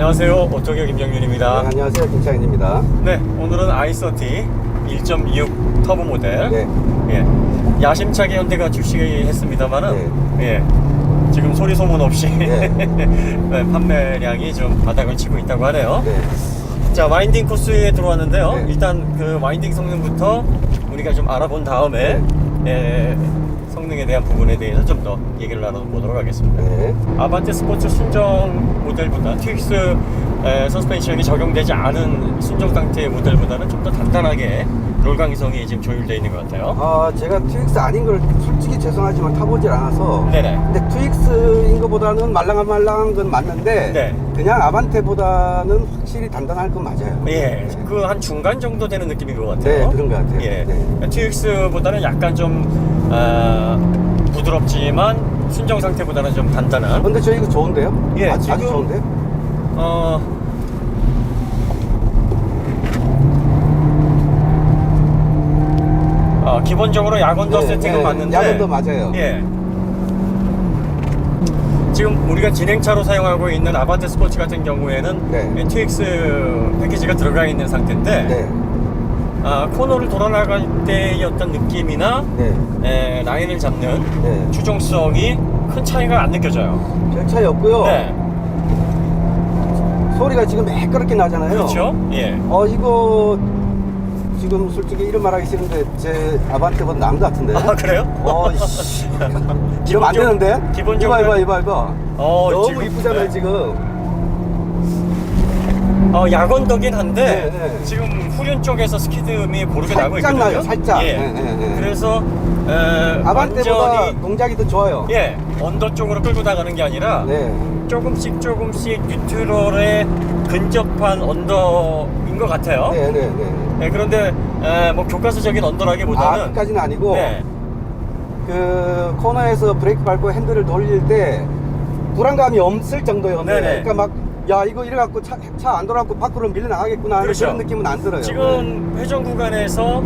안녕하세요. 오토기어 김정윤입니다. 네, 안녕하세요. 김창현입니다. 네, 오늘은 i30 1.26 터보 모델. 네. 예, 야심차게 현대가 출시했습니다만은, 네. 예, 지금 소리 소문 없이 네. 네, 판매량이 좀 바닥을 치고 있다고 하네요. 네. 자, 와인딩 코스에 들어왔는데요. 네. 일단 그 와인딩 성능부터 우리가 좀 알아본 다음에 예, 성능에 대한 부분에 대해서 좀 더 얘기를 나눠보도록 하겠습니다. 네. 아반떼 스포츠 순정 모델보다 트윅스 서스펜션이 적용되지 않은 순정 상태의 모델보다는 좀 더 단단하게 롤강성이 지금 조율되어 있는 것 같아요. 제가 트윅스 아닌 걸 솔직히 죄송하지만 타보질 않아서. 네네. 근데 트윅스인 것보다는 말랑한 건 맞는데. 네. 그냥 아반떼보다는 확실히 단단할 건 맞아요. 예, 그 한 중간 정도 되는 느낌인 것 같아요. 네, 그런 것 같아요. 예, 네. 트윅스보다는 약간 좀 부드럽지만 순정 상태보다는 좀 단단한. 근데 저 이거 좋은데요? 예, 아주 지금 좋은데? 기본적으로 야건더 네, 세팅은 네, 맞는데 야건더 맞아요. 예. 지금 우리가 진행차로 사용하고 있는 아반떼 스포츠 같은 경우에는 네. 트윅스 패키지가 들어가 있는 상태인데 네. 코너를 돌아 나갈 때의 어떤 느낌이나 네. 라인을 잡는 네. 추종성이 큰 차이가 안 느껴져요. 별 차이 없고요. 네. 소리가 지금 매끄럽게 나잖아요. 그렇죠. 예. 이거 지금 솔직히 이런 말하기 싫은데 제 아반떼보다 나은 것 같은데. 그래요? 씨. 이러면 안 되는데? 기본적으로 이봐. 너무 지금, 이쁘잖아요, 네. 지금. 야건더긴 한데 네. 지금 후륜 쪽에서 스키드음이 고르게 나고 살짝 있거든요. 나요, 살짝. 예. 네. 그래서 아반떼보다 완전히 동작이 더 좋아요. 예, 언더 쪽으로 끌고 나가는 게 아니라 네. 조금씩 뉴트럴에 근접한 언더인 것 같아요. 네. 예, 그런데 뭐 교과서적인 언더라기보다는 끝까지는 아니고, 네. 그 코너에서 브레이크 밟고 핸들을 돌릴 때 불안감이 없을 정도예요. 네네. 그러니까 막, 야, 이거 이래갖고 차 안 돌아갖고 밖으로 밀려나가겠구나 하는 그렇죠. 그런 느낌은 안 들어요. 지금 회전 구간에서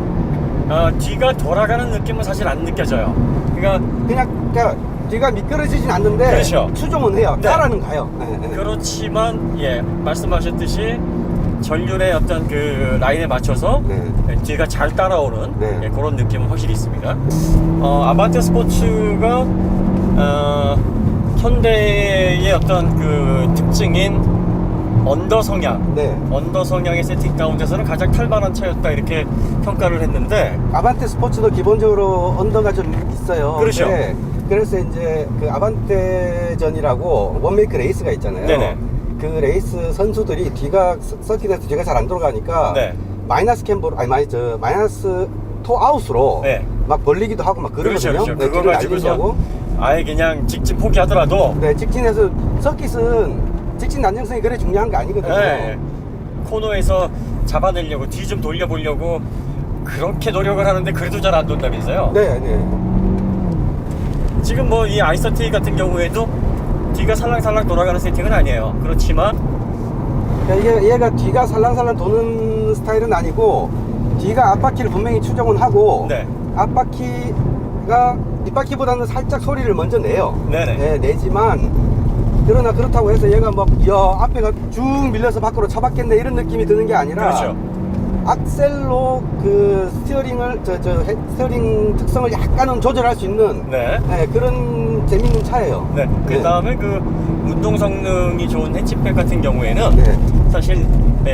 뒤가 돌아가는 느낌은 사실 안 느껴져요. 그러니까 뒤가 미끄러지진 않는데 그렇죠. 추종은 해요. 네. 따라는 가요. 네. 그렇지만 예, 말씀하셨듯이 전륜의 어떤 그 라인에 맞춰서 네. 뒤가 잘 따라오는 네. 예, 그런 느낌은 확실히 있습니다. 아반떼 스포츠가 현대의 어떤 그 특징인 언더 성향, 네. 언더 성향의 세팅 가운데서는 가장 탈만한 차였다 이렇게 평가를 했는데 아반떼 스포츠도 기본적으로 언더가 좀 있어요. 그렇죠. 네. 그래서 이제 그 아반떼전이라고 원메이크 레이스가 있잖아요. 네네. 그 레이스 선수들이 뒤가 서킷에서 뒤가 잘 안 돌아가니까 네. 마이너스 캠버로 마이너스 토아웃으로 네. 막 벌리기도 하고 막 그러거든요. 그렇죠. 네, 그거 뒤를 가지고서 날리려고. 아예 그냥 직진 포기하더라도 네, 직진에서 서킷은 직진 안정성이 그래 중요한 거 아니거든요. 네. 코너에서 잡아내려고 뒤 좀 돌려보려고 그렇게 노력을 하는데 그래도 잘 안 돈다면서요. 네. 지금 뭐 이 i30 같은 경우에도 뒤가 살랑살랑 돌아가는 세팅은 아니에요. 그렇지만 그러니까 얘가 뒤가 살랑살랑 도는 스타일은 아니고 뒤가 앞바퀴를 분명히 추종은 하고 네. 앞바퀴가 뒷바퀴보다는 살짝 소리를 먼저 내요. 네네. 네, 내지만 그러나 그렇다고 해서 얘가 막 앞에가 쭉 밀려서 밖으로 차박겠네 이런 느낌이 드는 게 아니라 그렇죠. 악셀로 그 스티어링을 스티어링 특성을 약간은 조절할 수 있는 네. 그런 재밌는 차예요. 네. 그 다음에 그 운동 성능이 좋은 해치백 같은 경우에는 네. 사실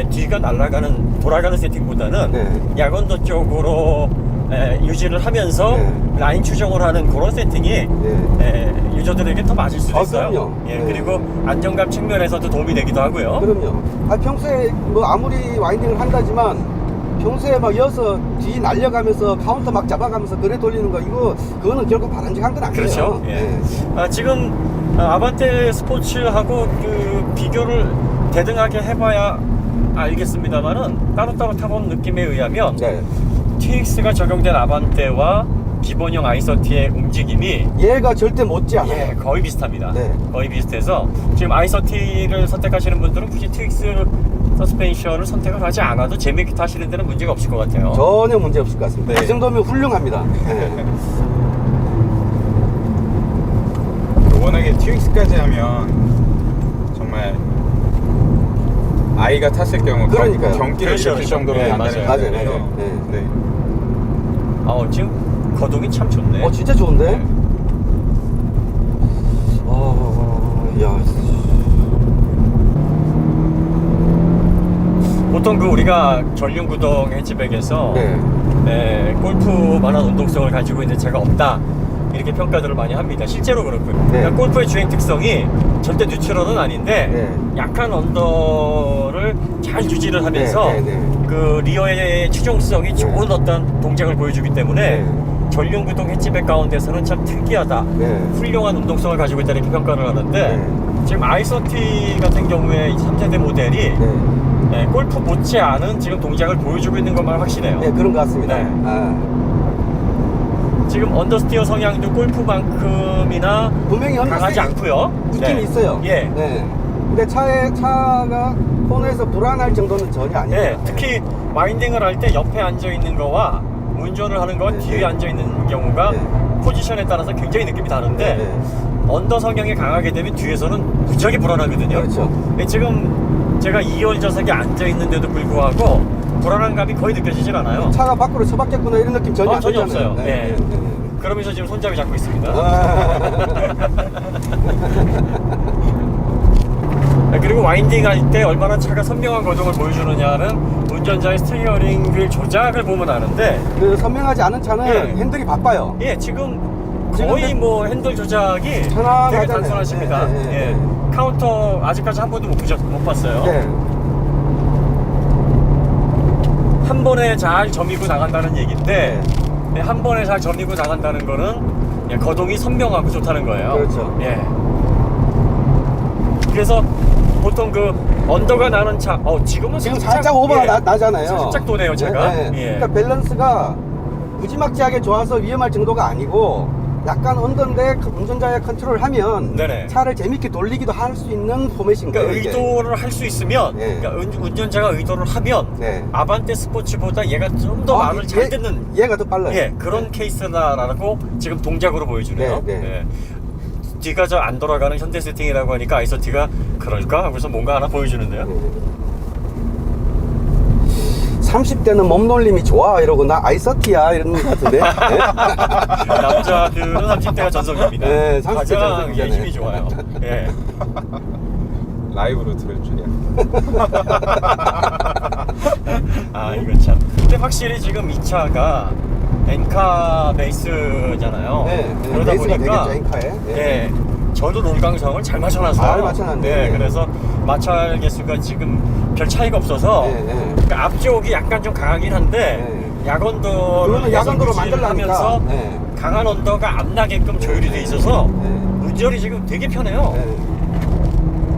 뒤가 돌아가는 세팅보다는 네. 야건도 쪽으로 유지를 하면서 네. 라인 추종을 하는 그런 세팅이 네. 유저들에게 더 맞을 수도 있어요. 그럼요. 예, 네. 그리고 안정감 측면에서도 도움이 되기도 하고요. 그럼요. 평소에 뭐 아무리 와인딩을 한다지만 평소에 막 이어서 뒤 날려가면서 카운터 막 잡아가면서 그래 돌리는 거 그거는 결국 바람직한 건 아니에요. 그렇죠. 예. 네. 지금 아반떼 스포츠하고 그 비교를 대등하게 해봐야 알겠습니다만은 따로따로 타본 느낌에 의하면 네. TX가 적용된 아반떼와 기본형 i30의 움직임이 얘가 절대 못지 않아요. 거의 비슷합니다. 네. 거의 비슷해서 지금 i30를 선택하시는 분들은 굳이 TX 서스펜션을 선택을 하지 않아도 재미있게 타시는 데는 문제가 없을 것 같아요. 전혀 문제 없을 것 같습니다. 네. 이 정도면 훌륭합니다. 네. 워낙에 TX까지 하면 정말 아이가 탔을 경우 그러니까요. 경기를 그렇죠, 일으킬 그렇죠. 정도로 네, 간다는 맞아요. 맞아요. 거죠. 네. 네. 지금 거동이 참 좋네. 진짜 좋은데? 네. 야. 보통 그 우리가 전륜구동 해치백에서 네. 골프만한 운동성을 가지고 있는 차가 없다 이렇게 평가들을 많이 합니다. 실제로 그렇고요. 네. 그러니까 골프의 주행 특성이 절대 뉴트럴은 아닌데 네. 약한 언더를 잘 유지를 하면서 네, 네, 네. 그 리어의 추종성이 좋은 어떤 동작을 보여주기 때문에 네. 전륜구동 해치백 가운데서는 참 특이하다, 네. 훌륭한 운동성을 가지고 있다 이렇게 평가를 하는데 네. 지금 i30 같은 경우에 3세대 모델이 네. 골프 못지않은 지금 동작을 보여주고 있는 것만 확실해요. 네, 그런 것 같습니다. 네. 아. 지금 언더스티어 성향도 골프만큼이나 분명히 강하지 않고요. 있긴 있어요. 예. 네. 근데 차가 코너에서 불안할 정도는 전혀 아니에요. 네, 특히 와인딩을 할 때 옆에 앉아 있는 거와 운전을 하는 거와 네, 뒤에 네. 앉아 있는 경우가 네. 포지션에 따라서 굉장히 느낌이 다른데 네. 언더 성향이 강하게 되면 뒤에서는 무지하게 불안하거든요. 그렇죠. 네, 지금 제가 2열 좌석에 앉아 있는데도 불구하고 불안한 감이 거의 느껴지질 않아요. 차가 밖으로 처박혔구나 이런 느낌 전혀 안 전혀 들잖아요. 없어요. 네. 그러면서 지금 손잡이 잡고 있습니다. 그리고 와인딩 할 때 얼마나 차가 선명한 거동을 보여주느냐는 운전자의 스티어링 휠 조작을 보면 아는데, 그 선명하지 않은 차는 예. 핸들이 바빠요. 예, 지금 거의 뭐 핸들 조작이 되게 편안하잖아요. 단순하십니다. 네, 네, 네. 예. 카운터 아직까지 한 번도 못 봤어요. 네. 한 번에 잘 점이고 나간다는 얘기인데, 네, 한 번에 잘 점이고 나간다는 거는 예, 거동이 선명하고 좋다는 거예요. 그렇죠. 예. 그래서 보통 그 언더가 나는 차, 지금은 지금 살짝 오버가 예, 나잖아요. 살짝 도네요, 제가. 네, 네. 예. 그러니까 밸런스가 무지막지하게 좋아서 위험할 정도가 아니고 약간 언더인데 운전자의 컨트롤을 하면 네네. 차를 재밌게 돌리기도 할 수 있는 포맷인 거예요. 그러니까 이게. 의도를 할 수 있으면, 네. 그러니까 운전자가 의도를 하면 네. 아반떼 스포츠보다 얘가 좀 더 말을 잘 듣는 얘가 더 빨라요. 예, 그런 케이스다라고 지금 동작으로 보여주네요. 네, 네. 예. 뒤가 저 안 돌아가는 현대 세팅이라고 하니까 i30가 그럴까 하고서 뭔가 하나 보여주는데요. 30대는 몸놀림이 좋아 이러고 나 i30야 이러는 것 같은데. 네? 남자들은 30대가 전성기입니다. 네, 30대 가장 전성기잖아요. 힘이 좋아요. 예. 라이브로 들을 줄이야. 이거 참. 근데 확실히 지금 이 차가 엔카 베이스잖아요. 네, 그러다 베이스가 보니까 되겠죠, 엔카에. 네. 예, 저도 롤강성을 잘 맞춰놨어요. 잘 맞춰놨네. 네, 그래서 마찰 개수가 지금 별 차이가 없어서 네, 네. 그러니까 앞쪽이 약간 좀 강하긴 한데 네. 야건도를 그러면 야간도로 계속 유지를 만들려니까. 하면서 네. 강한 언더가 안 나게끔 조율이 돼 있어서 네. 운전이 지금 되게 편해요. 네.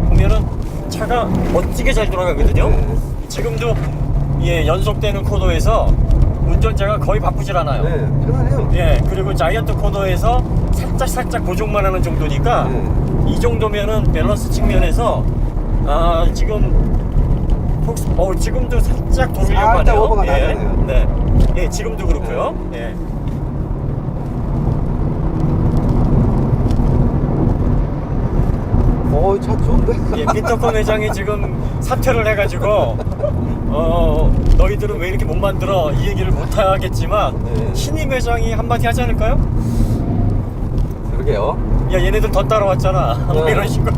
보면은 차가 멋지게 잘 돌아가거든요. 네. 지금도 예, 연속되는 코너에서 운전자가 거의 바쁘질 않아요. 네, 편하네요. 예, 그리고 자이언트 코너에서 살짝 보종만 하는 정도니까 네. 이 정도면은 밸런스 측면에서 지금 지금도 살짝 돌리려고 살짝 하네요. 오버가 예, 나잖아요. 네, 예, 지금도 그렇고요. 예. 차 좋은데? 예, 피터컨 회장이 지금 사퇴를 해가지고 너희들은 왜 이렇게 못 만들어 이 얘기를 못 하겠지만 네. 신임 회장이 한마디 하지 않을까요? 그러게요. 야, 얘네들 더 따라왔잖아. 뭐 네. 이런 식으로.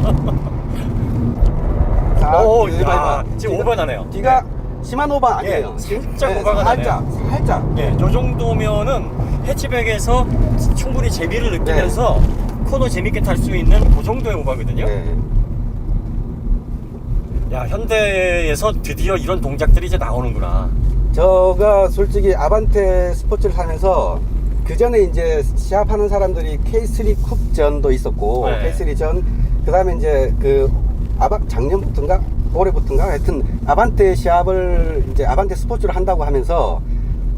자, 지금 오버 나네요. 뒤가 심한 오버 아니에요. 예, 살짝 오버가 살짝, 살짝. 예, 요 정도면은 해치백에서 충분히 재미를 느끼면서 코너 재밌게 탈 수 있는 그 정도의 오버거든요. 네. 야, 현대에서 드디어 이런 동작들이 이제 나오는구나. 저가 솔직히 아반떼 스포츠를 하면서 그 전에 이제 시합하는 사람들이 K3 쿱전도 있었고 네. K3 전, 그 다음에 이제 작년부터인가 올해부터인가 하여튼 아반떼 시합을 이제 아반떼 스포츠를 한다고 하면서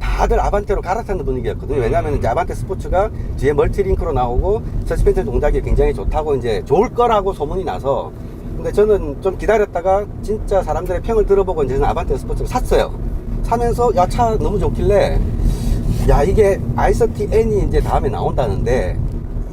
다들 아반떼로 갈아타는 분위기였거든요. 왜냐하면 이제 아반떼 스포츠가 뒤에 멀티링크로 나오고 서스펜션 동작이 굉장히 좋다고 이제 좋을 거라고 소문이 나서, 근데 저는 좀 기다렸다가 진짜 사람들의 평을 들어보고 이제 저는 아반떼 스포츠를 샀어요. 사면서 야, 차 너무 좋길래 야, 이게 i30N이 이제 다음에 나온다는데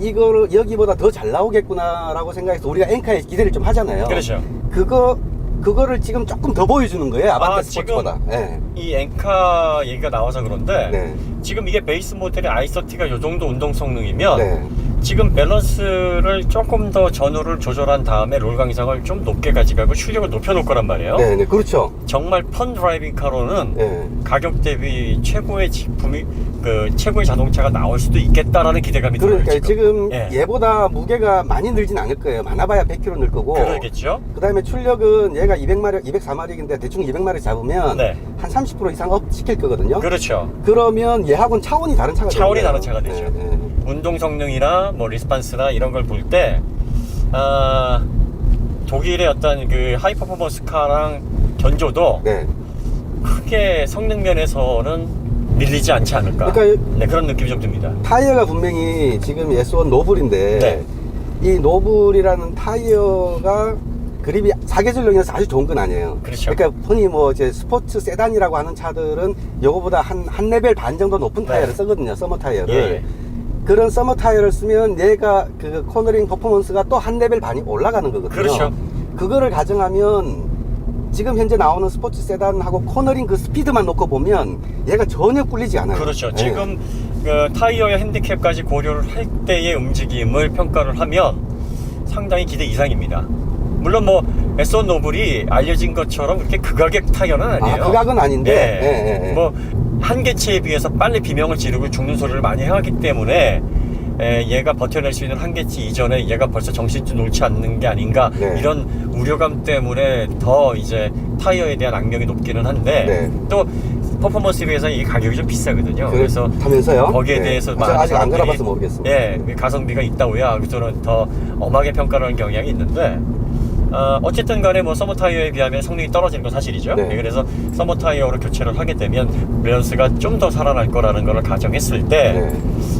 이거를 여기보다 더 잘 나오겠구나 라고 생각해서 우리가 엔카에 기대를 좀 하잖아요. 그렇죠. 그거 그거를 지금 조금 더 보여주는 거예요. 아반떼 스포츠보다. 네. 이 엔카 얘기가 나와서 그런데 네. 지금 이게 베이스 모델의 i30가 요 정도 운동 성능이면 네. 지금 밸런스를 조금 더 전후를 조절한 다음에 롤 강성을 좀 높게 가져가고 출력을 높여놓을 거란 말이에요. 네, 네, 그렇죠. 정말 펀 드라이빙 카로는 네. 가격 대비 최고의 제품이 최고의 자동차가 나올 수도 있겠다라는 기대감이 들어요. 그러니까 지금 예. 얘보다 무게가 많이 늘진 않을 거예요. 많아봐야 100kg 늘 거고. 그러겠죠. 그다음에 출력은 얘가 200마력, 204마력인데 대충 200마력 잡으면 네. 한 30% 이상 업 시킬 거거든요. 그렇죠. 그러면 얘하고는 차원이 다른 차가 되는 차원이 거예요. 다른 차가 되죠. 네, 네. 운동 성능이나 뭐 리스판스나 이런 걸 볼 때 독일의 어떤 그 하이 퍼포먼스 카랑 견조도 네. 크게 성능 면에서는 밀리지 않지 않을까. 그러니까 네, 그런 느낌이 좀 듭니다. 타이어가 분명히 지금 S1 노블인데 네. 이 노블이라는 타이어가 그립이 사계절용이라서 아주 좋은 건 아니에요. 그렇죠. 그러니까 흔히 뭐 이제 스포츠 세단이라고 하는 차들은 요거보다 한 레벨 반 정도 높은 네. 타이어를 쓰거든요. 서머 타이어를. 예. 그런 서머 타이어를 쓰면 얘가 그 코너링 퍼포먼스가 또 한 레벨 반이 올라가는 거거든요. 그렇죠. 그거를 가정하면 지금 현재 나오는 스포츠 세단하고 코너링 그 스피드만 놓고 보면 얘가 전혀 꿀리지 않아요. 그렇죠. 네. 지금 그 타이어의 핸디캡까지 고려를 할 때의 움직임을 평가를 하면 상당히 기대 이상입니다. 물론 뭐 S1 노블이 알려진 것처럼 그렇게 극악의 타이어는 아니에요. 극악은 아닌데. 네. 네, 네. 뭐 한계치에 비해서 빨리 비명을 지르고 죽는 소리를 많이 하기 때문에 얘가 버텨낼 수 있는 한계치 이전에 얘가 벌써 정신줄 놓지 않는 게 아닌가 네. 이런 우려감 때문에 더 이제 타이어에 대한 악명이 높기는 한데 네. 또 퍼포먼스에 비해서 이 가격이 좀 비싸거든요. 그래서 하면서요. 거기에 네. 대해서 제가 아직 안 사람들이, 갈아봐서 모르겠습니다. 예, 가성비가 있다고야 그저는 더 엄하게 평가를 하는 경향이 있는데 어쨌든 간에 뭐 서머 타이어에 비하면 성능이 떨어지는 건 사실이죠. 네. 예, 그래서 서머 타이어로 교체를 하게 되면 밸런스가 좀 더 살아날 거라는 걸 가정했을 때 네.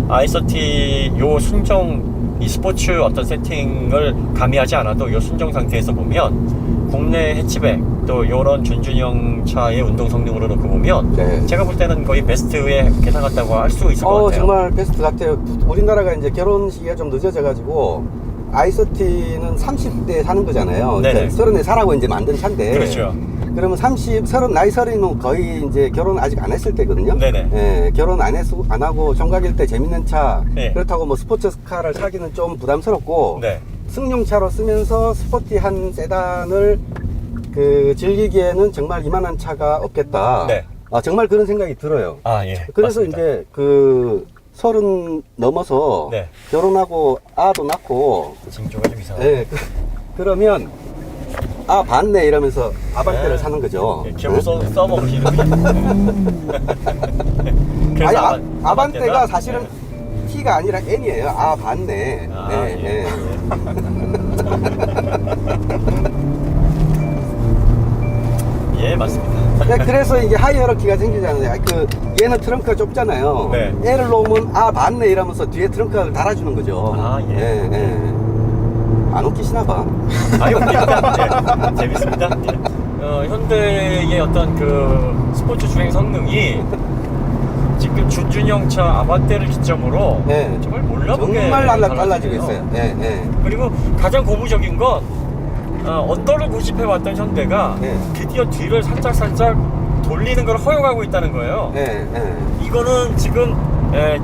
i30 요 순정 이 스포츠 어떤 세팅을 가미하지 않아도 요 순정 상태에서 보면 국내 해치백 또 요런 준준형 차의 운동 성능으로 놓고 보면 네. 제가 볼 때는 거의 베스트에 계산한다고 할 수 있을 것 같아요. 정말 베스트 같아요. 우리나라가 이제 결혼 시기가 좀 늦어져가지고 i30는 30대에 사는 거잖아요. 네네. 30에 사라고 이제 만든 차인데. 그렇죠. 그러면 나이 30이면 거의 이제 결혼 아직 안 했을 때거든요. 네네. 예, 결혼 안 하고 총각일 때 재밌는 차. 네. 그렇다고 뭐 스포츠카를 사기는 좀 부담스럽고. 네. 승용차로 쓰면서 스포티한 세단을 즐기기에는 정말 이만한 차가 없겠다. 네. 정말 그런 생각이 들어요. 예. 그래서 맞습니다. 이제 30 넘어서 네. 결혼하고 아도 낳고 징조가 좀 이상해. 예, 그러면 봤네 이러면서 아반떼를 네. 사는 거죠. 겨우 써먹으시는 그래서 아니 아반떼가 아반떼가? 사실은 네. T가 아니라 N이에요. 봤네. 예. 예, 맞습니다. 네, 그래서 이게 하이어러키가 생기잖아요. 얘는 트렁크가 좁잖아요. 네. L을 놓으면 봤네 이러면서 뒤에 트렁크를 달아주는 거죠. 예. 안 웃기시나 봐. 웃깁니다. 네, 재밌습니다. 현대의 어떤 그 스포츠 주행 성능이 지금 준준형 차 아반떼를 기점으로 네. 정말 몰라보게 정말 달라지고 달라지네요. 있어요. 네. 그리고 가장 고무적인 건 언더를 고집해왔던 현대가 네. 드디어 뒤를 살짝 돌리는 걸 허용하고 있다는 거예요. 네. 이거는 지금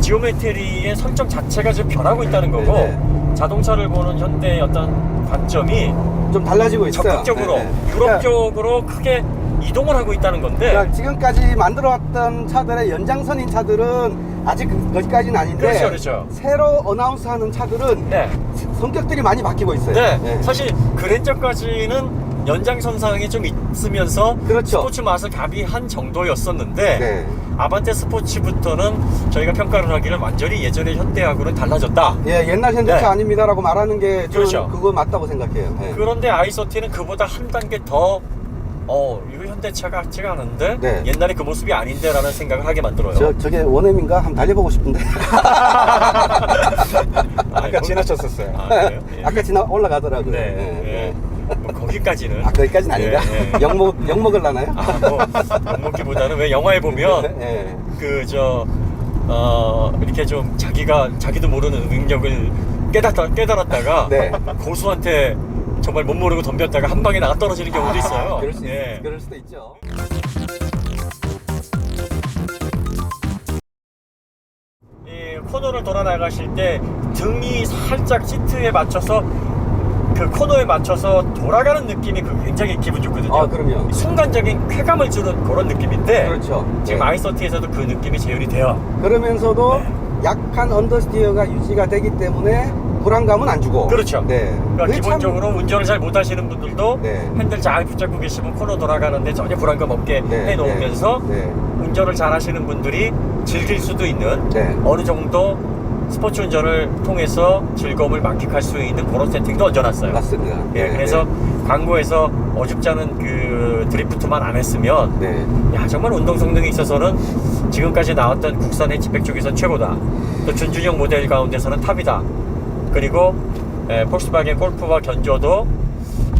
지오메트리의 설정 자체가 지금 변하고 있다는 거고 네. 자동차를 보는 현대의 어떤 관점이 좀 달라지고 있어요. 적극적으로 네. 유럽 쪽으로 크게 이동을 하고 있다는 건데 그러니까 지금까지 만들어왔던 차들의 연장선인 차들은 아직 거기까지는 아닌데 그렇죠. 새로 어나운스하는 차들은 네. 성격들이 많이 바뀌고 있어요. 네. 사실 그랜저까지는 연장선상에 좀 있으면서 그렇죠. 스포츠 맛을 가미한 정도였었는데 네. 아반떼 스포츠부터는 저희가 평가를 하기를 완전히 예전의 현대하고는 달라졌다. 예, 옛날 현대차 네. 아닙니다라고 말하는 게 저는 그렇죠. 그거 맞다고 생각해요. 네. 그런데 i30는 그보다 한 단계 더 이거 현대차 같지가 않은데 네. 옛날에 그 모습이 아닌데 라는 생각을 하게 만들어요. 저게 원엠인가? 한번 달려보고 싶은데. 아까 지나쳤었어요. 그래요? 예. 아까 올라가더라고요. 네. 뭐 거기까지는 거기까지는 아닌가? 예. 역 먹을라나요? 먹기보다는 왜 영화에 보면 예. 이렇게 좀 자기도 모르는 능력을 깨달았다가 네. 고수한테 정말 못 모르고 덤볐다가 한 방에 나가 떨어지는 경우도 있어요. 그럴 수도 있죠. 이 코너를 돌아 나가실 때 등이 살짝 시트에 맞춰서 그 코너에 맞춰서 돌아가는 느낌이 굉장히 기분 좋거든요. 아, 그럼요. 순간적인 쾌감을 주는 그런 느낌인데 그렇죠. 지금 아이서티에서도 그 느낌이 재현이 돼요. 그러면서도 약한 언더스티어가 유지가 되기 때문에 불안감은 안 주고. 그렇죠. 네. 그러니까 그게 참- 기본적으로 운전을 잘 못하시는 분들도 네. 핸들 잘 붙잡고 계시면 코너 돌아가는데 전혀 불안감 없게 네, 해놓으면서 네. 운전을 잘 하시는 분들이 즐길 수도 있는 네. 어느 정도 스포츠 운전을 통해서 즐거움을 만끽할 수 있는 그런 세팅도 얹어놨어요. 맞습니다. 예, 네, 그래서 광고에서 어줍지 않은 그 드리프트만 안 했으면 네. 야 정말 운동 성능에 있어서는 지금까지 나왔던 국산 해치백 중에서 최고다. 또 준준형 모델 가운데서는 탑이다. 그리고 폴kswagen 골프와 견조도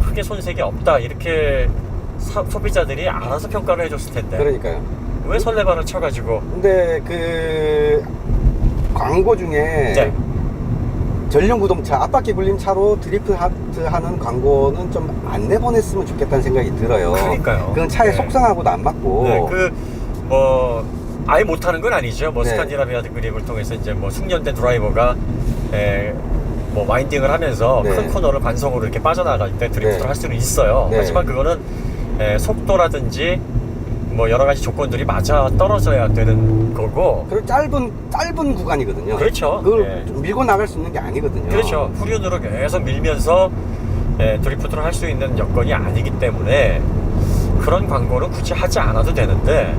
크게 손색이 없다. 이렇게 소비자들이 알아서 평가를 해줬을 텐데 그러니까요. 왜 설레발을 쳐가지고 근데 그 광고 중에 네. 전륜 구동차 앞바퀴 굴림 차로 드리프트 하는 광고는 좀 안 내보냈으면 좋겠다는 생각이 들어요. 그러니까요. 그건 차의 네. 속성하고도 안 맞고. 네, 뭐 아예 못하는 건 아니죠. 뭐 네. 스칸디나비아 그립을 통해서 이제 뭐 숙련된 드라이버가 뭐 와인딩을 하면서 네. 큰 코너를 관성으로 이렇게 빠져나갈 때 드리프트를 네. 할 수는 있어요. 네. 하지만 그거는 속도라든지 뭐 여러 가지 조건들이 맞아 떨어져야 되는 거고. 그리고 짧은 구간이거든요. 그렇죠. 그걸 네. 좀 밀고 나갈 수 있는 게 아니거든요. 그렇죠. 후륜으로 계속 밀면서 드리프트를 할 수 있는 여건이 아니기 때문에 그런 광고는 굳이 하지 않아도 되는데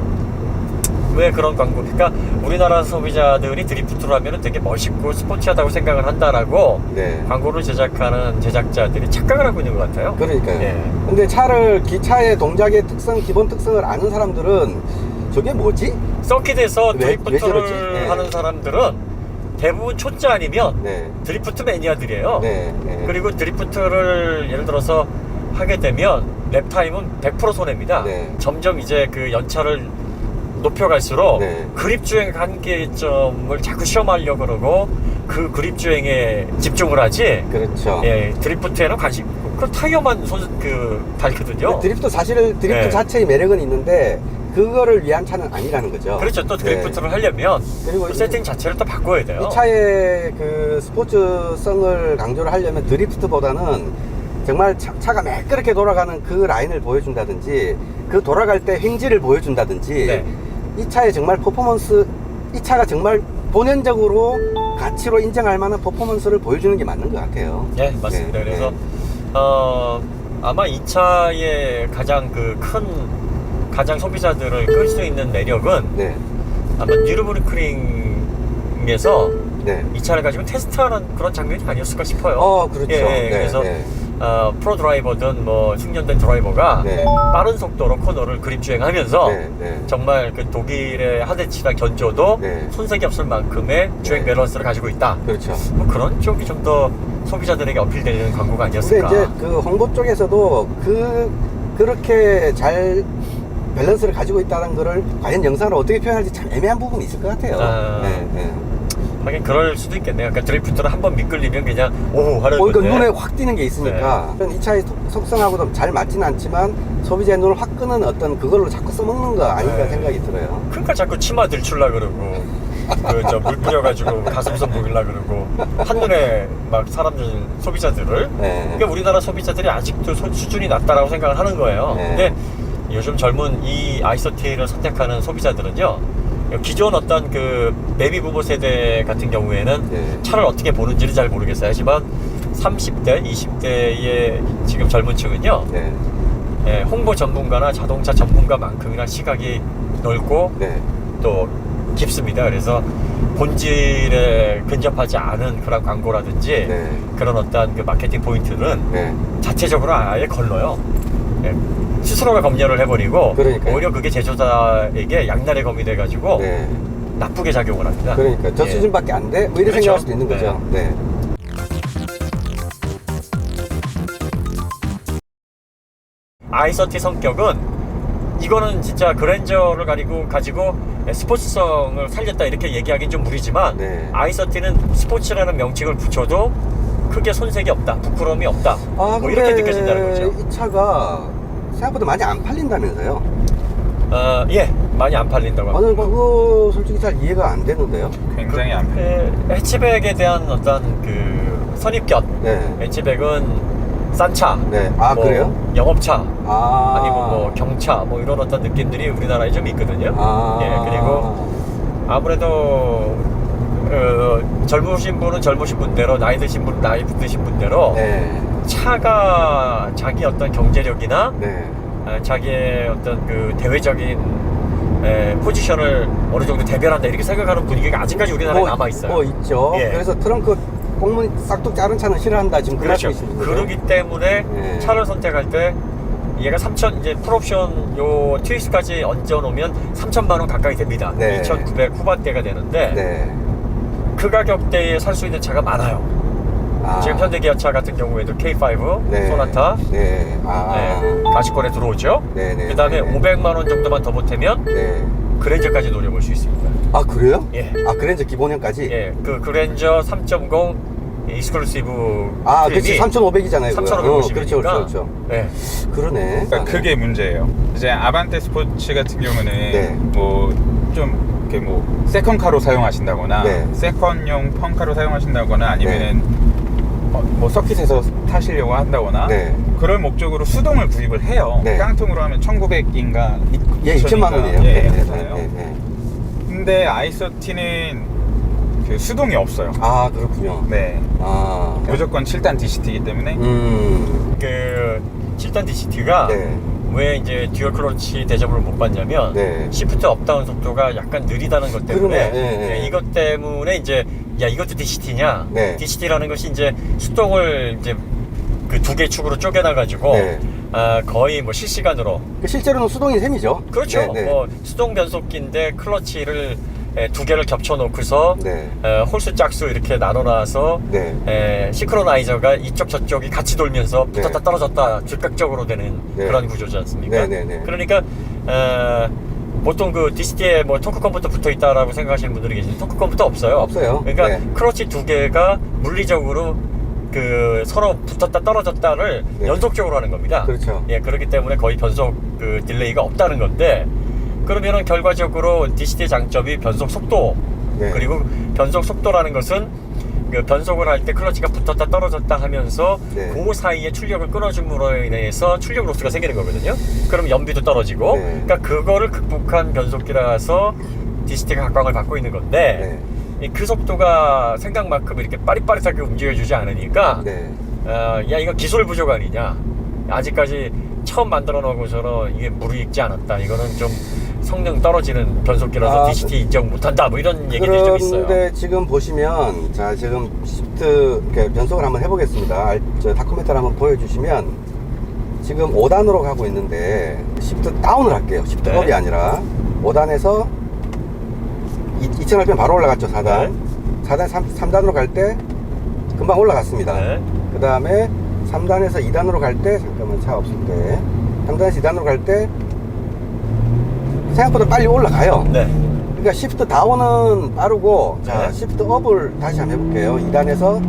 왜 그런 광고? 그러니까 우리나라 소비자들이 드리프트를 하면 되게 멋있고 스포티하다고 생각을 한다라고 네. 광고를 제작하는 제작자들이 착각을 하고 있는 것 같아요. 그러니까요. 예. 근데 기차의 동작의 특성, 기본 특성을 아는 사람들은 저게 뭐지? 서킷에서 왜 드리프트를 저러지? 네. 하는 사람들은 대부분 초짜 아니면 네. 드리프트 매니아들이에요. 네. 네. 그리고 드리프트를 예를 들어서 하게 되면 랩타임은 100% 손해입니다. 네. 점점 이제 그 연차를 높여갈수록 네. 그립주행 한계점을 자꾸 시험하려고 그러고 그 그립주행에 집중을 하지. 그렇죠. 예, 드리프트에는 관심, 그 타이어만 닳거든요. 드리프트 드리프트 네. 자체의 매력은 있는데 그거를 위한 차는 아니라는 거죠. 그렇죠. 또 드리프트를 하려면 그리고 또 세팅 자체를 또 바꿔야 돼요. 이 차의 그 스포츠성을 강조를 하려면 드리프트보다는 정말 차가 매끄럽게 돌아가는 그 라인을 보여준다든지 그 돌아갈 때 횡지를 보여준다든지 네. 이 차의 정말 퍼포먼스, 이 차가 정말 본연적으로 가치로 인정할 만한 퍼포먼스를 보여주는 게 맞는 것 같아요. 네, 맞습니다. 네, 그래서 네. 아마 이 차의 가장 가장 소비자들을 끌 수 있는 매력은 네. 아마 뉴르부르크링에서 네. 이 차를 가지고 테스트하는 그런 장면이 아니었을까 싶어요. 그렇죠. 예, 네, 그래서 네. 프로 드라이버든 뭐 숙련된 드라이버가 네. 빠른 속도로 코너를 그립 주행하면서 네, 네. 정말 그 독일의 하데치나 견조도 네. 손색이 없을 만큼의 주행 네. 밸런스를 가지고 있다. 그렇죠. 뭐 그런 쪽이 좀 더 소비자들에게 어필되는 광고가 근데 아니었을까. 이제 그 홍보 쪽에서도 그렇게 잘 밸런스를 가지고 있다는 거를 과연 영상으로 어떻게 표현할지 참 애매한 부분이 있을 것 같아요. 네, 네. 하긴 그럴 수도 있겠네요. 그러니까 드리프트를 한번 미끌리면 그냥 오 하는 그러니까 건데. 눈에 확 띄는 게 있으니까 이 차의 속성하고도 잘 맞지는 않지만 소비자의 눈을 확 끄는 어떤 그걸로 자꾸 써먹는 거 아닌가 네. 생각이 들어요. 그러니까 자꾸 치마 들추려 그러고 물 뿌려가지고 가슴선 보일라 그러고 한눈에 막 사람들 소비자들을 네. 그러니까 우리나라 소비자들이 아직도 수준이 낮다라고 생각을 하는 거예요. 네. 근데 요즘 젊은 이 아이서티를 선택하는 소비자들은요, 기존 어떤 그 베이비 부모 세대 같은 경우에는 네. 차를 어떻게 보는지는 잘 모르겠어요. 하지만 30대, 20대의 지금 젊은 층은요, 네. 홍보 전문가나 자동차 전문가만큼이나 시각이 넓고 네. 또 깊습니다. 그래서 본질에 근접하지 않은 그런 광고라든지 네. 그런 어떤 그 마케팅 포인트는 네. 자체적으로 아예 걸러요. 스스로가 검열을 해버리고 그러니까요. 오히려 그게 제조사에게 양날의 검이 돼가지고 네. 나쁘게 작용을 합니다. 그러니까 저 예. 수준밖에 안 돼? 뭐 이렇게 그렇죠. 생각할 수도 있는 거죠. 네. 아이서티 성격은 이거는 진짜 그랜저를 가지고 스포츠성을 살렸다 이렇게 얘기하기는 좀 무리지만 네. 아이서티는 스포츠라는 명칭을 붙여도 크게 손색이 없다, 부끄러움이 없다. 아, 뭐 이렇게 느껴진다는 거죠. 이 차가 생각보다 많이 안 팔린다면서요? 예, 많이 안 팔린다고 합니다. 저는 그거 솔직히 잘 이해가 안 되는데요. 굉장히 안 팔려요. 해치백에 대한 어떤 그 선입견. 네. 해치백은 싼 차, 네. 아, 뭐 그래요? 영업차, 아. 아니면 뭐 경차, 뭐 이런 어떤 느낌들이 우리나라에 좀 있거든요. 아. 예, 그리고 아무래도 젊으신 분은 젊으신 분대로, 나이 드신 분은 나이 드신 분대로 네. 차가 자기 어떤 경제력이나 네. 자기의 어떤 그 대외적인 포지션을 어느 정도 대변한다 이렇게 생각하는 분위기가 아직까지 우리나라에 남아 있어요. 있죠. 예. 그래서 트렁크 꽁무니 싹둑 자른 차는 싫어한다 지금 그 그렇죠. 말씀이신 거죠? 그러기 때문에 예. 차를 선택할 때 얘가 3천, 이제 풀옵션 요 트위스까지 얹어 놓으면 3천만 원 가까이 됩니다. 네. 2,900 후반대가 되는데 네. 그 가격대에 살 수 있는 차가 많아요. 아. 지금 현대기아차 같은 경우에도 K5, 네. 소나타, 네. 아. 가시권에 들어오죠. 네, 네. 그 다음에 네, 네. 500만 원 정도만 더 보태면 네. 그랜저까지 노려볼 수 있습니다. 아, 그래요? 예. 아, 그랜저 기본형까지? 예, 그 그랜저 3.0 익스클루시브 아, 그렇지. 3,500이잖아요. 3,550이니까. 그렇죠, 그렇죠. 예. 그러네. 그러니까 그게 문제예요. 이제 아반떼 스포츠 같은 경우는 네. 뭐 좀 이렇게 뭐 세컨카로 사용하신다거나 네. 세컨용 펑카로 사용하신다거나 아니면은 뭐 서킷에서 타시려고 한다거나 네. 그럴 목적으로 수동을 구입을 해요. 네. 깡통으로 하면 1,900인가 예, 2천만 원이에요. 예, 네, 네, 하잖아요. 네, 네. 근데 i30는 그 수동이 없어요. 아, 그렇군요. 네. 아. 무조건 7단 DCT이기 때문에 그 7단 DCT가 네. 왜 이제 듀얼 클러치 대접을 못 받냐면 네. 시프트 업다운 속도가 약간 느리다는 것 때문에 그러네. 네, 네. 이것 때문에 이제 야 이것도 DCT냐? 네. DCT라는 것이 이제 수동을 이제 그 두 개 축으로 쪼개놔 가지고 네. 거의 뭐 실시간으로 그 실제로는 수동인 셈이죠. 그렇죠. 네, 네. 뭐 수동 변속기인데 클러치를 두 개를 겹쳐 놓고서 네. 홀수 짝수 이렇게 나눠놔서 네. 시크로나이저가 이쪽 저쪽이 같이 돌면서 붙었다 네. 떨어졌다 즉각적으로 되는 네. 그런 구조지 않습니까? 네, 네, 네. 그러니까 보통 그 DCT에 뭐 토크 컴퓨터 붙어 있다라고 생각하시는 분들이 계신데 토크 컴퓨터 없어요. 없어요. 그러니까 네. 클러치 두 개가 물리적으로 그 서로 붙었다 떨어졌다를 네. 연속적으로 하는 겁니다. 그렇죠. 예, 그렇기 때문에 거의 변속 그 딜레이가 없다는 건데 그러면은 결과적으로 DCT의 장점이 변속 속도 네. 그리고 변속 속도라는 것은 그 변속을 할 때 클러치가 붙었다 떨어졌다 하면서 네. 그 사이에 출력을 끊어줌으로 인해서 출력 로스가 생기는 거거든요. 그럼 연비도 떨어지고 네. 그러니까 그거를 극복한 변속기라서 DCT가 각광을 받고 있는 건데 네. 그 속도가 생각만큼 이렇게 빠릿빠릿하게 움직여주지 않으니까 네. 야 이거 기술 부족 아니냐 아직까지 처음 만들어 놓고서는 이게 무르익지 않았다 이거는 좀 성능 떨어지는 변속기라서 DCT 인정 못한다 뭐 이런 얘기들이 좀 있어요. 그런데 지금 보시면 자 지금 시프트 이렇게 변속을 한번 해보겠습니다. 저 다큐멘터리 한번 보여주시면 지금 5단으로 가고 있는데 시프트 다운을 할게요. 시프트 네. 업이 아니라 5단에서 2000rpm 바로 올라갔죠. 4단 네. 4단 3단으로 갈 때 금방 올라갔습니다. 네. 그 다음에 3단에서 2단으로 갈 때 잠깐만 차 없을 때 3단에서 2단으로 갈 때 생각보다 빨리 올라가요. 네. 그러니까 시프트 다운은 빠르고 자 네. 시프트 업을 다시 한번 해볼게요. 2단에서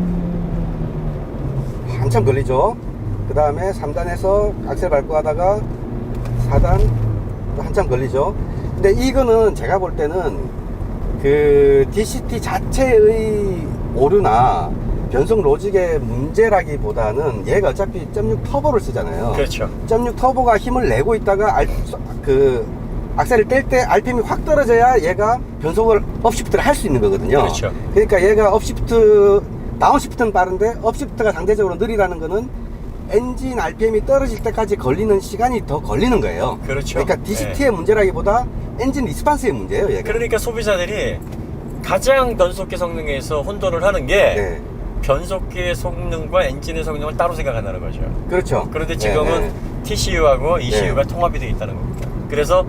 한참 걸리죠. 그 다음에 3단에서 악셀 밟고 가다가 4단 또 한참 걸리죠. 근데 이거는 제가 볼 때는 그 DCT 자체의 오류나 변속 로직의 문제라기보다는 얘가 어차피 0.6 터보를 쓰잖아요. 그렇죠. 0.6 터보가 힘을 내고 있다가 악셀을 뗄 때 RPM이 확 떨어져야 얘가 변속을 업시프트를 할 수 있는 거거든요. 그렇죠. 그러니까 얘가 업시프트 다운시프트는 빠른데 업시프트가 상대적으로 느리라는 거는 엔진 RPM이 떨어질 때까지 걸리는 시간이 더 걸리는 거예요. 그렇죠. 그러니까 DCT의 문제라기보다 엔진 리스판스의 문제예요, 얘가. 그러니까 소비자들이 가장 변속기 성능에서 혼돈을 하는 게 네. 변속기의 성능과 엔진의 성능을 따로 생각한다는 거죠. 그렇죠. 그런데 지금은 네, 네. TCU하고 ECU가 네. 통합이 되어 있다는 겁니다. 그래서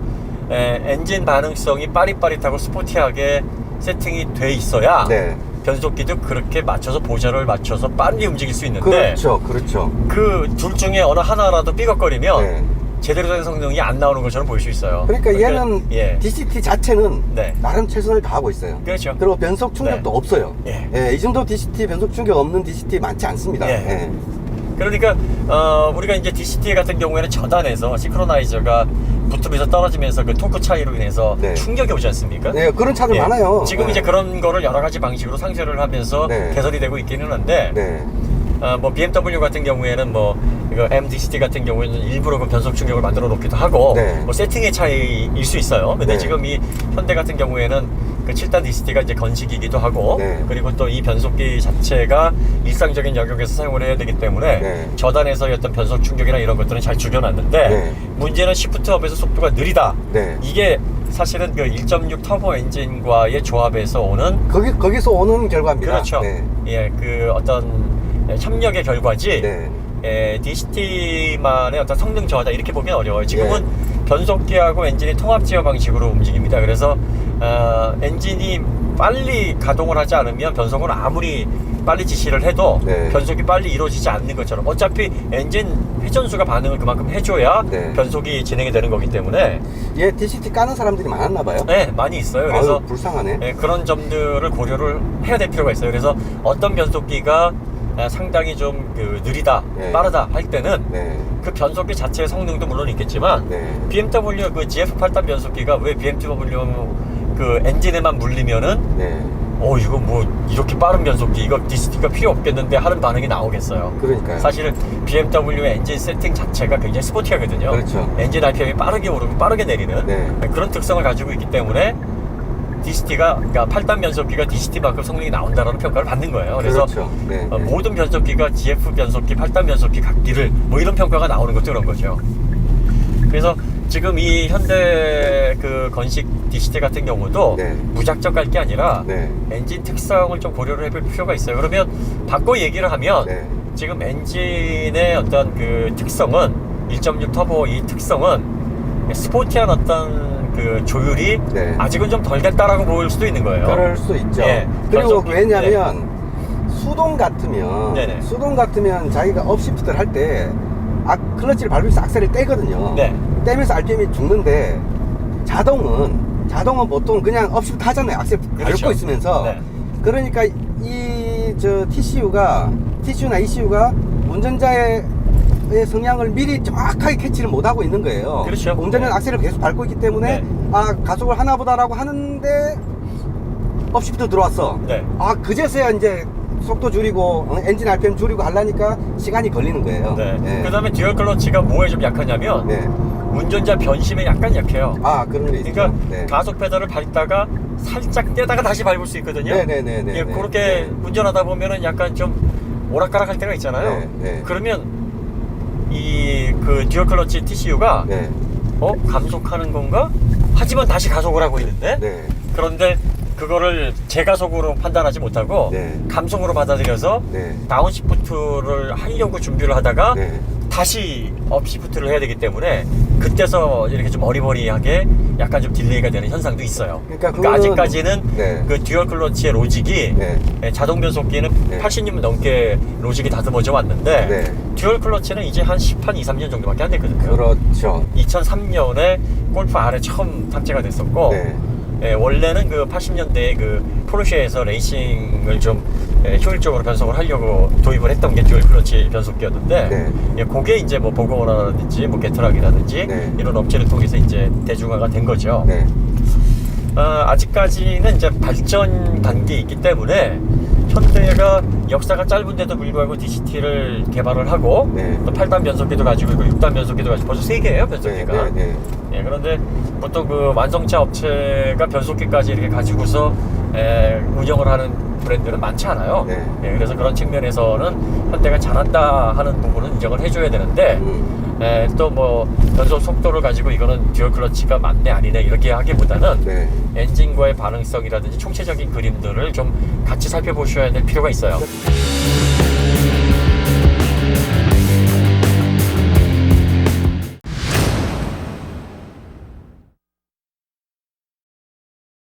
엔진 반응성이 빠릿빠릿하고 스포티하게 세팅이 돼 있어야 네. 변속기도 그렇게 맞춰서 보조를 맞춰서 빨리 움직일 수 있는데 그렇죠. 그렇죠. 그 둘 중에 어느 하나라도 삐걱거리면 네. 제대로 된 성능이 안 나오는 것처럼 보일 수 있어요. 그러니까 얘는 예. DCT 자체는 네. 나름 최선을 다하고 있어요. 그렇죠. 그리고 변속 충격도 네. 없어요. 예. 예, 이 정도 DCT 변속 충격 없는 DCT 많지 않습니다. 예. 예. 그러니까 우리가 이제 DCT 같은 경우에는 저단에서 시크로나이저가 붙으면서 떨어지면서 그 토크 차이로 인해서 네. 충격이 오지 않습니까? 네, 그런 차들 예. 많아요. 지금 네. 이제 그런 거를 여러 가지 방식으로 상쇄를 하면서 네. 개선이 되고 있기는 한데 네. 뭐 BMW 같은 경우에는 뭐 이거 MDCT 같은 경우에는 일부러 그 변속 충격을 만들어 놓기도 하고 네. 뭐 세팅의 차이일 수 있어요. 근데 네. 지금 이 현대 같은 경우에는 그 7단 DCT가 이제 건식이기도 하고 네. 그리고 또 이 변속기 자체가 일상적인 영역에서 사용을 해야 되기 때문에 네. 저단에서의 어떤 변속 충격이나 이런 것들은 잘 죽여놨는데 네. 문제는 시프트업에서 속도가 느리다. 네. 이게 사실은 그 1.6 터보 엔진과의 조합에서 오는 거기서 오는 결과입니다. 그렇죠. 네. 예, 그 어떤 협력의 결과지. 네. 예, DCT만의 어떤 성능 저하다 이렇게 보면 어려워요. 지금은 변속기하고 엔진이 통합 제어 방식으로 움직입니다. 그래서 엔진이 빨리 가동을 하지 않으면 변속은 아무리 빨리 지시를 해도 네. 변속이 빨리 이루어지지 않는 것처럼 어차피 엔진 회전수가 반응을 그만큼 해줘야 네. 변속이 진행이 되는 거기 때문에 얘 DCT 까는 사람들이 많았나 봐요. 네, 많이 있어요. 그래서 아유, 불쌍하네. 예, 그런 점들을 고려를 해야 될 필요가 있어요. 그래서 어떤 변속기가 상당히 좀 그 느리다, 네. 빠르다 할 때는 네. 그 변속기 자체의 성능도 물론 있겠지만 네. BMW 그 GF8단 변속기가 왜 BMW 그 엔진에만 물리면은 네. 이거 뭐 이렇게 빠른 변속기 이거 DCT가 필요 없겠는데 하는 반응이 나오겠어요. 그러니까요. 사실은 BMW 엔진 세팅 자체가 굉장히 스포티하거든요. 그렇죠. 엔진 RPM이 빠르게 오르고 빠르게 내리는 네. 그런 특성을 가지고 있기 때문에 DCT가 그러니까 8단 변속기가 DCT만큼 성능이 나온다라는 평가를 받는 거예요. 그래서 그렇죠. 네. 네. 모든 변속기가 GF 변속기, 8단 변속기 같기를 뭐 이런 평가가 나오는 것도 그런 거죠. 그래서 지금 이 현대 그 건식 DCT 같은 경우도 네. 무작정 갈 게 아니라 네. 엔진 특성을 좀 고려를 해볼 필요가 있어요. 그러면 바꿔 얘기를 하면 네. 지금 엔진의 어떤 그 특성은 1.6 터보 이 특성은 스포티한 어떤 그 조율이 네. 아직은 좀 덜 됐다라고 보일 수도 있는 거예요. 그럴 수 있죠. 예, 그리고 변속기, 왜냐면 수동 같으면 네네. 수동 같으면 자기가 업시프트를 할 때 클러치를 밟으면서 악셀을 떼거든요. 네. 떼면서 RPM이 죽는데 자동은 보통 그냥 업시프트 하잖아요. 악셀 밟고 그렇죠. 있으면서. 네. 그러니까 TCU나 ECU가 운전자의 성향을 미리 정확하게 캐치를 못하고 있는 거예요. 그렇죠. 운전자는 네. 악셀을 계속 밟고 있기 때문에 네. 가속을 하나 보다라고 하는데 업시프트 들어왔어. 네. 그제서야 이제 속도 줄이고 엔진 RPM 줄이고 하려니까 시간이 걸리는 거예요. 네. 예. 그 다음에 듀얼 클러치가 뭐에 좀 약하냐면 네. 운전자 변심에 약간 약해요. 그런 게 있죠. 그러니까 네. 가속 페달을 밟다가 살짝 떼다가 다시 밟을 수 있거든요. 네네네네. 예, 그렇게 운전하다 보면은 약간 좀 오락가락할 때가 있잖아요. 네, 네. 그러면 이 그 듀얼 클러치 TCU가 네. 감속하는 건가? 하지만 다시 가속을 하고 있는데 네. 그런데 그거를 제가속으로 판단하지 못하고 네. 감속으로 받아들여서 네. 다운시프트를 하려고 준비를 하다가 네. 다시 업시프트를 해야 되기 때문에 그때서 이렇게 좀 어리버리하게 약간 좀 딜레이가 되는 현상도 있어요. 그러니까 그러니까 그거는- 아직까지는 네. 그 듀얼 클러치의 로직이 네. 자동 변속기는 네. 80년 넘게 로직이 다듬어져 왔는데 네. 듀얼 클러치는 이제 한 2, 3년 정도밖에 안 됐거든요. 그렇죠. 2003년에 골프 R에 처음 탑재가 됐었고 네. 원래는 그 80년대에 그 포르쉐에서 레이싱을 좀 효율적으로 변속을 하려고 도입을 했던 게 듀얼 클러치 변속기였는데 네. 그게 이제 뭐 버거워라든지 뭐 게트락이라든지 네. 이런 업체를 통해서 이제 대중화가 된 거죠. 네. 아직까지는 이제 발전 단계에 있기 때문에 현대가 역사가 짧은데도 불구하고 DCT를 개발을 하고 네. 또 8단 변속기도 가지고 있고 6단 변속기도 가지고 벌써 3개예요 변속기가. 네. 네. 예, 그런데 보통 그 완성차 업체가 변속기까지 이렇게 가지고서 운영을 하는 브랜드는 많지 않아요. 네. 예, 그래서 그런 측면에서는 현대가 잘한다 하는 부분은 인정을 해줘야 되는데 또 뭐 변속 속도를 가지고 이거는 듀얼 클러치가 맞네 아니네 이렇게 하기보다는 네. 엔진과의 반응성이라든지 총체적인 그림들을 좀 같이 살펴보셔야 될 필요가 있어요.